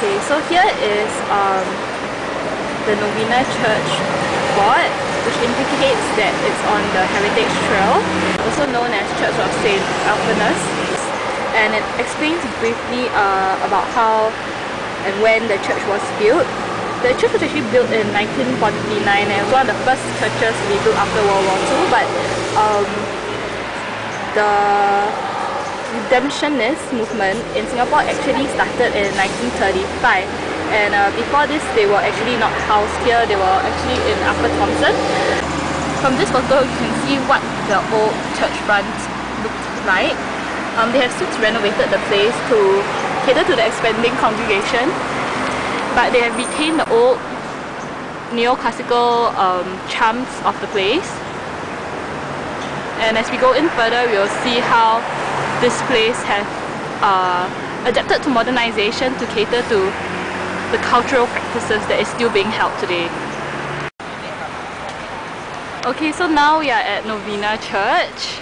Okay, so here is the Novena Church board, which indicates that it's on the Heritage Trail, also known as Church of St. Alphanus, and it explains briefly about how and when the church was built. The church was actually built in 1949 and it was one of the first churches to be built after World War II, but the Redemptionist movement in Singapore actually started in 1935, and before this they were actually not housed here, they were actually in Upper Thomson. From this photo you can see what the old church front looked like. They have since renovated the place to cater to the expanding congregation, but they have retained the old neoclassical charms of the place. And as we go in further, we will see how this place has adapted to modernization to cater to the cultural practices that is still being held today. Okay, so now we are at Novena Church.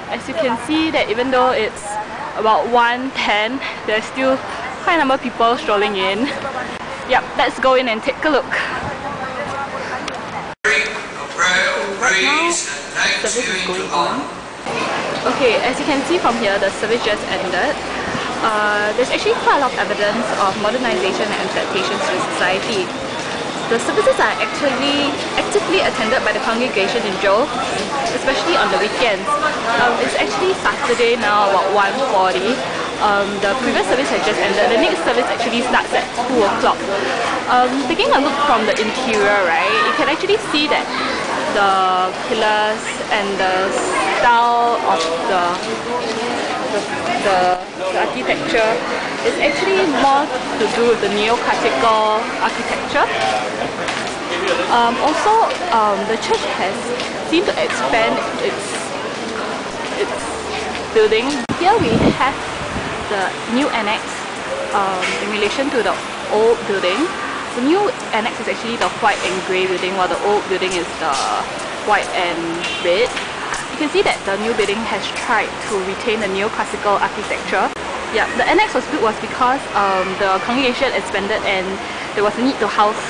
As you can see that even though it's about 1:10, there's still quite a number of people strolling in. Yep, let's go in and take a look. Right now, service is going on. Okay, as you can see from here, the service just ended. There's actually quite a lot of evidence of modernization and adaptations to society. The services are actually actively attended by the congregation in Jove, especially on the weekends. It's actually Saturday now, about 1:40. The previous service has just ended. The next service actually starts at 2 o'clock. Taking a look from the interior, right, you can actually see that the pillars and the style of the architecture is actually more to do with the neoclassical architecture. Also, the church has seemed to expand its building. Here we have the new annex in relation to the old building. The new annex is actually the white and grey building, while the old building is the white and red. You can see that the new building has tried to retain the neoclassical architecture. Yeah, the annex was built because the congregation expanded and there was a need to house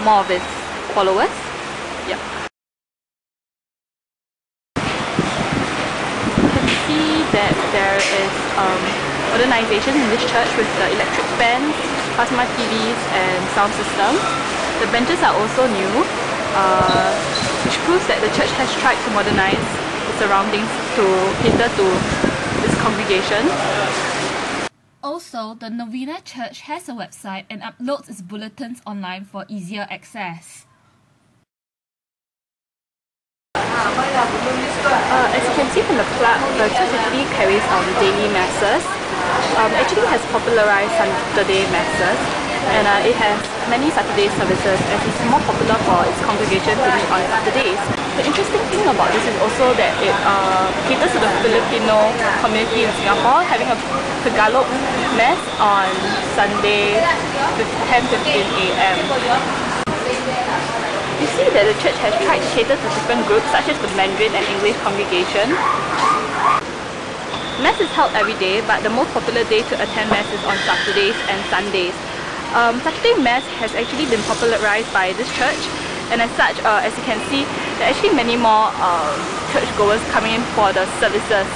more of its followers. Yeah. You can see that there is modernization in this church with the electric fans, plasma TVs and sound systems. The benches are also new, which proves that the church has tried to modernize the surroundings to cater to this congregation. Also, the Novena Church has a website and uploads its bulletins online for easier access. As you can see from the plaque, the church actually carries daily masses. Actually has popularized Saturday masses, and it has many Saturday services as it's more popular for its congregation to meet on Saturdays. The interesting thing about this is also that it caters to the Filipino community in Singapore, having a Tagalog mass on Sunday 10:15 AM. You see that the church has tried to cater to different groups such as the Mandarin and English congregation. Mass is held every day, but the most popular day to attend Mass is on Saturdays and Sundays. Saturday Mass has actually been popularized by this church, and as such, as you can see, there are actually many more churchgoers coming in for the services.